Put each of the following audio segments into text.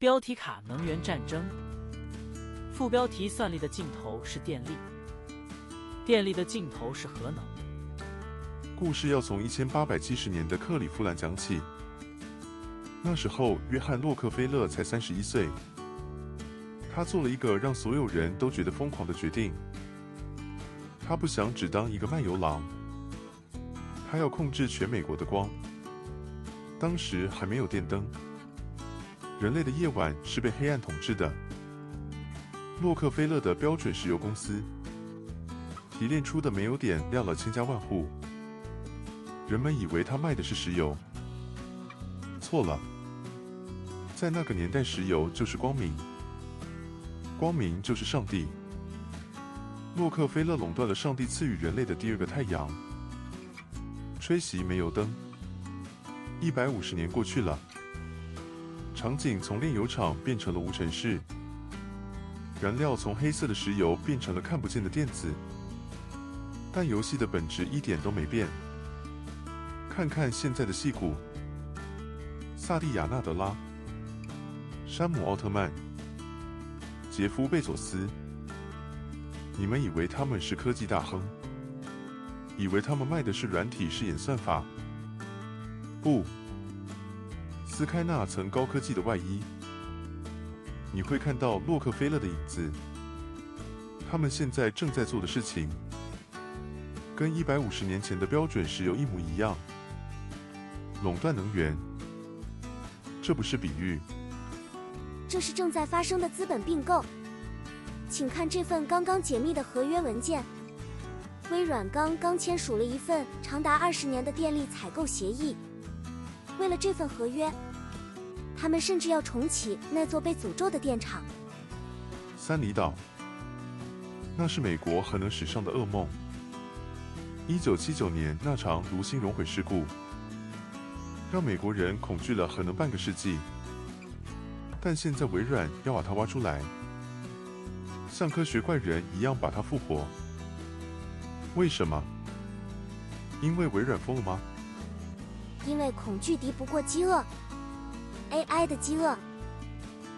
标题卡能源战争，副标题算力的尽头是电力，电力的尽头是核能。故事要从1870年的克利夫兰讲起。那时候，约翰·洛克菲勒才31岁。他做了一个让所有人都觉得疯狂的决定。他不想只当一个卖油郎，他要控制全美国的光。当时还没有电灯，人类的夜晚是被黑暗统治的。洛克菲勒的标准石油公司提炼出的煤油点亮了千家万户，人们以为他卖的是石油。错了，在那个年代，石油就是光明，光明就是上帝。洛克菲勒垄断了上帝赐予人类的第二个太阳，吹熄煤油灯。150年过去了，场景从炼油厂变成了无尘室，燃料从黑色的石油变成了看不见的电子，但游戏的本质一点都没变。看看现在的矽谷，萨蒂亚·纳德拉、山姆·奥特曼、杰夫·贝佐斯，你们以为他们是科技大亨，以为他们卖的是软体是演算法？不，撕开那层高科技的外衣，你会看到洛克菲勒的影子。他们现在正在做的事情，跟150年前的标准石油一模一样，垄断能源。这不是比喻，这是正在发生的资本并购。请看这份刚刚解密的合约文件，微软刚刚签署了一份长达20年的电力采购协议。为了这份合约，他们甚至要重启那座被诅咒的电厂——三里岛。那是美国核能史上的噩梦。1979年那场炉心熔毁事故，让美国人恐惧了核能半个世纪。但现在微软要把它挖出来，像科学怪人一样把它复活。为什么？因为微软疯了吗？因为恐惧敌不过饥饿。AI 的饥饿。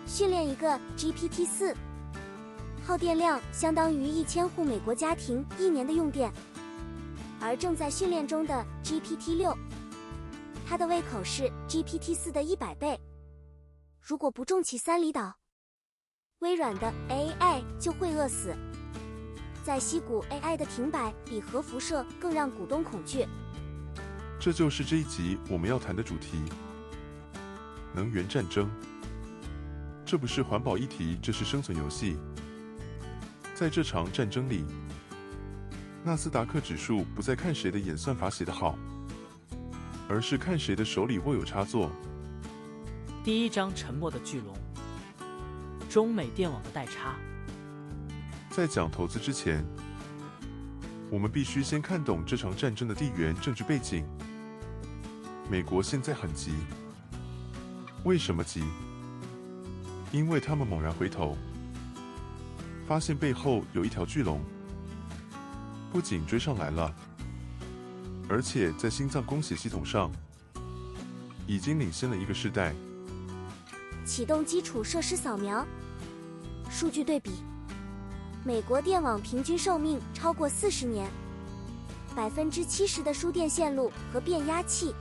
训练一个 GPT-4，耗电量相当于1000户美国家庭1年的用电。而正在训练中的 GPT-6， 它的胃口是 GPT-4 的100倍。如果不重启三里岛，微软的 AI 就会饿死。在矽谷 AI 的停摆比核辐射更让股东恐惧。这就是这一集我们要谈的主题：能源战争。这不是环保议题，这是生存游戏。在这场战争里，纳斯达克指数不再看谁的演算法写得好，而是看谁的手里握有插座。第一章：沉默的巨龙，中美电网的代差。在讲投资之前，我们必须先看懂这场战争的地缘政治背景。美国现在很急，为什么急？因为他们猛然回头，发现背后有一条巨龙，不仅追上来了，而且在心脏供血系统上已经领先了一个世代。启动基础设施扫描。数据对比：美国电网平均寿命超过40年，70%的输电线路和变压器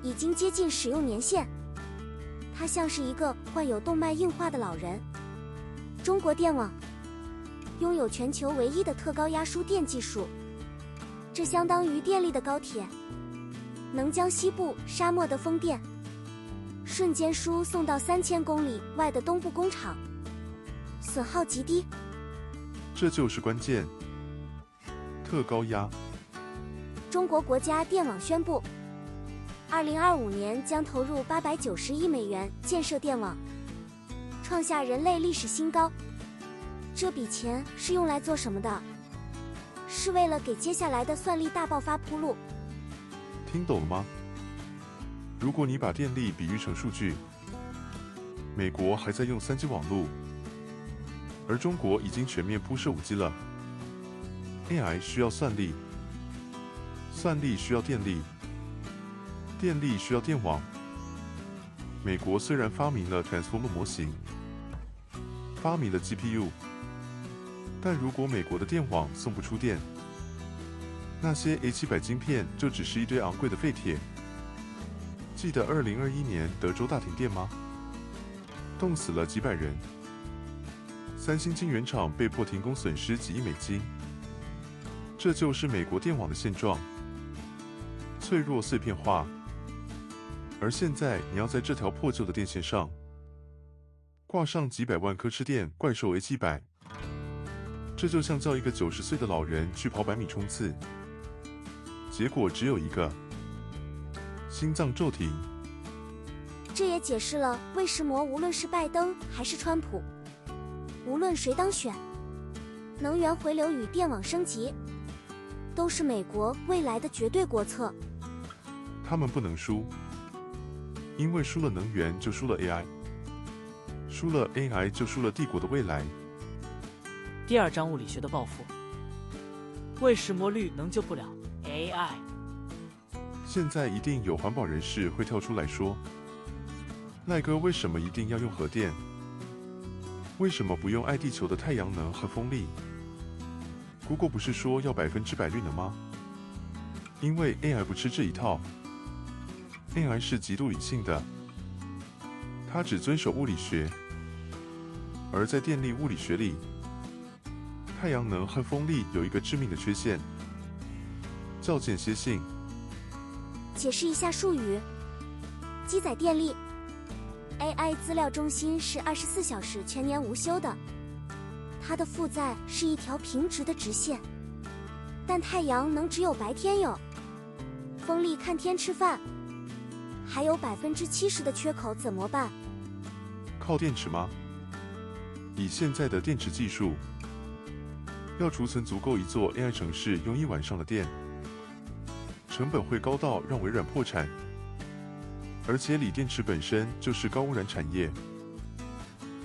已经接近使用年限。它像是一个患有动脉硬化的老人。中国电网拥有全球唯一的特高压输电技术，这相当于电力的高铁，能将西部沙漠的风电瞬间输送到3000公里外的东部工厂，损耗极低。这就是关键。特高压。中国国家电网宣布，2025年将投入890亿美元建设电网，创下人类历史新高。这笔钱是用来做什么的？是为了给接下来的算力大爆发铺路。听懂了吗？如果你把电力比喻成数据，美国还在用3G 网络，而中国已经全面铺设5G 了。AI 需要算力，算力需要电力，电力需要电网，美国虽然发明了 Transformer 模型，发明了 GPU， 但如果美国的电网送不出电，那些 A700 晶片就只是一堆昂贵的废铁。记得2021年德州大停电吗？冻死了几百人。三星晶圆厂被迫停工，损失几亿美金。这就是美国电网的现状，脆弱碎片化。而现在你要在这条破旧的电线上挂上几百万颗吃电怪兽 A700， 这就像叫一个90岁的老人去跑100米冲刺，结果只有一个心脏骤停。这也解释了为什么无论是拜登还是川普，无论谁当选，能源回流与电网升级都是美国未来的绝对国策。他们不能输，因为输了能源就输了 AI， 输了 AI 就输了帝国的未来。第二章物理学的报复，为什么氯能救不了 AI？ 现在一定有环保人士会跳出来说，赖哥为什么一定要用核电？为什么不用爱地球的太阳能和风力？Google 不是说要100%绿能吗？因为 AI 不吃这一套。AI 是极度理性的，它只遵守物理学，而在电力物理学里，太阳能和风力有一个致命的缺陷，叫间歇性。解释一下术语：机载电力 AI 资料中心是24小时全年无休的，它的负载是一条平直的直线，但太阳能只有白天有，风力看天吃饭，还有70%的缺口怎么办？靠电池吗？以现在的电池技术，要储存足够一座 AI 城市用1晚上的电，成本会高到让微软破产。而且锂电池本身就是高污染产业，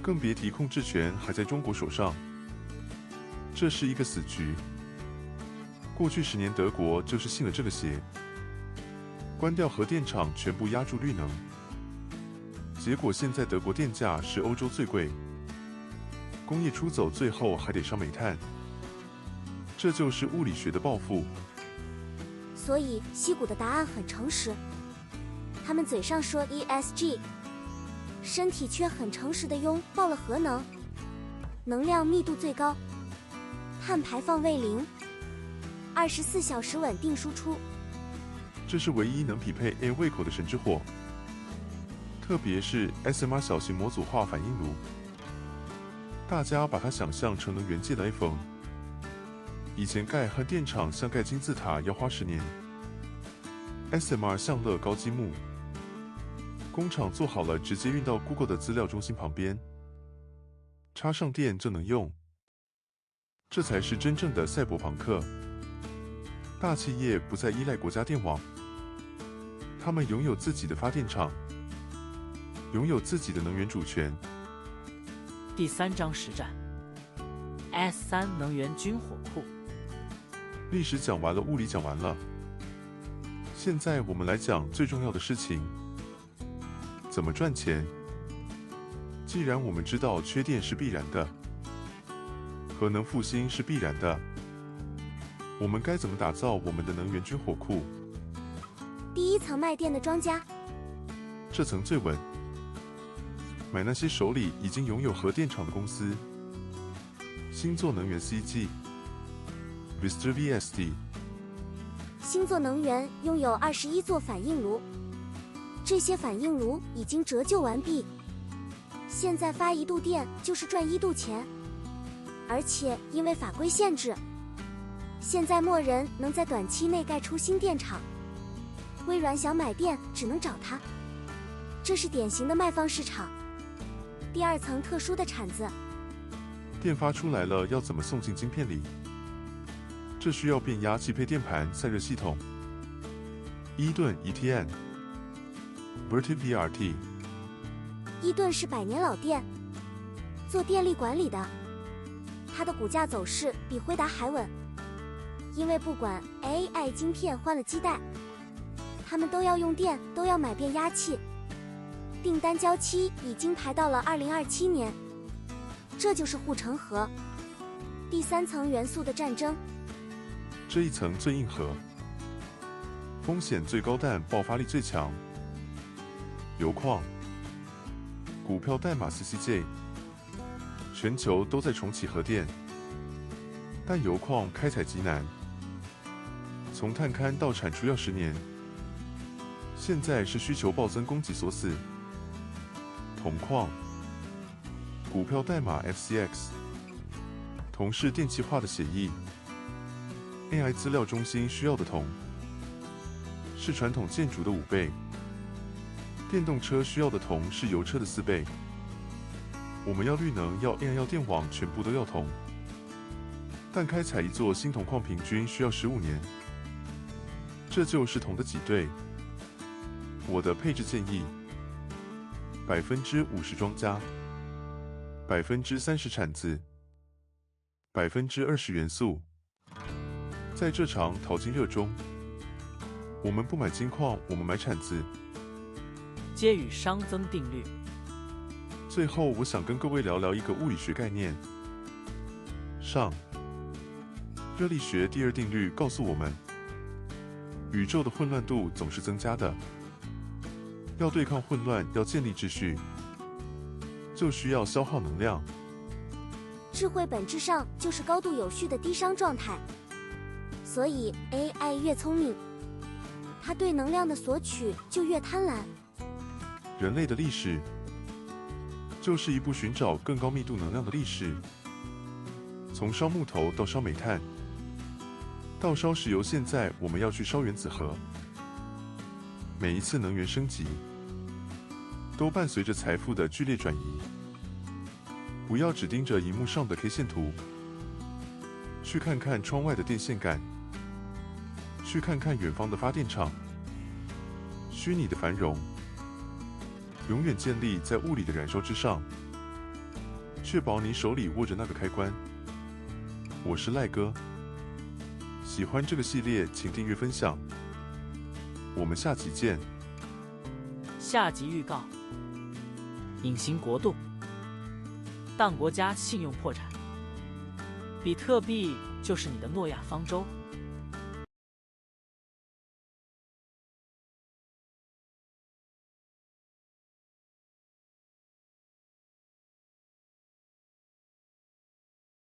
更别提控制权还在中国手上，这是一个死局。过去10年，德国就是信了这个邪，关掉核电厂，全部压住绿能。结果现在德国电价是欧洲最贵，工业出走，最后还得上煤炭。这就是物理学的报复。所以硒谷的答案很诚实，他们嘴上说 ESG， 身体却很诚实地拥抱了核能，能量密度最高，碳排放为0，24小时稳定输出。这是唯一能匹配 AI 胃口的神之火，特别是 SMR 小型模组化反应炉，大家把它想象成能源界的 iPhone。以前盖核电厂像盖金字塔要花10年 ，SMR 像乐高积木，工厂做好了直接运到 Google 的资料中心旁边，插上电就能用。这才是真正的赛博朋克。大企业不再依赖国家电网，他们拥有自己的发电厂，拥有自己的能源主权。第3章实战 S3 能源军火库。历史讲完了，物理讲完了，现在我们来讲最重要的事情：怎么赚钱。既然我们知道缺电是必然的，核能复兴是必然的，我们该怎么打造我们的能源军火库？第一层卖电的庄家，这层最稳，买那些手里已经拥有核电厂的公司。星座能源 CG、Vistra VSD。星座能源拥有21座反应炉，这些反应炉已经折旧完毕，现在发1度电就是赚1度钱，而且因为法规限制，现在没人能在短期内盖出新电厂。微软想买电只能找它，这是典型的卖方市场。第二层特殊的铲子，电发出来了，要怎么送进晶片里？这需要变压器配电盘、散热系统。伊顿 ETN、Vertiv VRT。伊顿是100年老店，做电力管理的，它的股价走势比辉达还稳，因为不管 AI 晶片换了基带，他们都要用电，都要买变压器。订单交期已经排到了2027年。这就是护城河，第3层元素的战争。这一层最硬核，风险最高但爆发力最强。油矿，股票代码 CCJ， 全球都在重启核电，但油矿开采极难，从探勘到产出要10年。现在是需求暴增，供给锁死。铜矿，股票代码 FCX， 铜是电气化的协议。AI 资料中心需要的铜是传统建筑的5倍，电动车需要的铜是油车的4倍。我们要绿能，要 AI， 要电网，全部都要铜。但开采一座新铜矿平均需要15年，这就是铜的挤兑。我的配置建议：50%庄家，30%产自，20%元素。在这场淘金热中，我们不买金矿，我们买产自。皆与熵增定律。最后，我想跟各位聊聊一个物理学概念。上，热力学第2定律告诉我们，宇宙的混乱度总是增加的。要对抗混乱，要建立秩序，就需要消耗能量。智慧本质上就是高度有序的低熵状态，所以 AI 越聪明，它对能量的索取就越贪婪。人类的历史就是一部寻找更高密度能量的历史，从烧木头到烧煤炭，到烧石油，现在我们要去烧原子核。每一次能源升级，都伴随着财富的剧烈转移。不要只盯着荧幕上的 K 线图，去看看窗外的电线杆，去看看远方的发电厂。虚拟的繁荣，永远建立在物理的燃烧之上，确保你手里握着那个开关。我是赖哥，喜欢这个系列请订阅分享，我们下集见。下集预告：隐形国度，当国家信用破产，比特币就是你的诺亚方舟。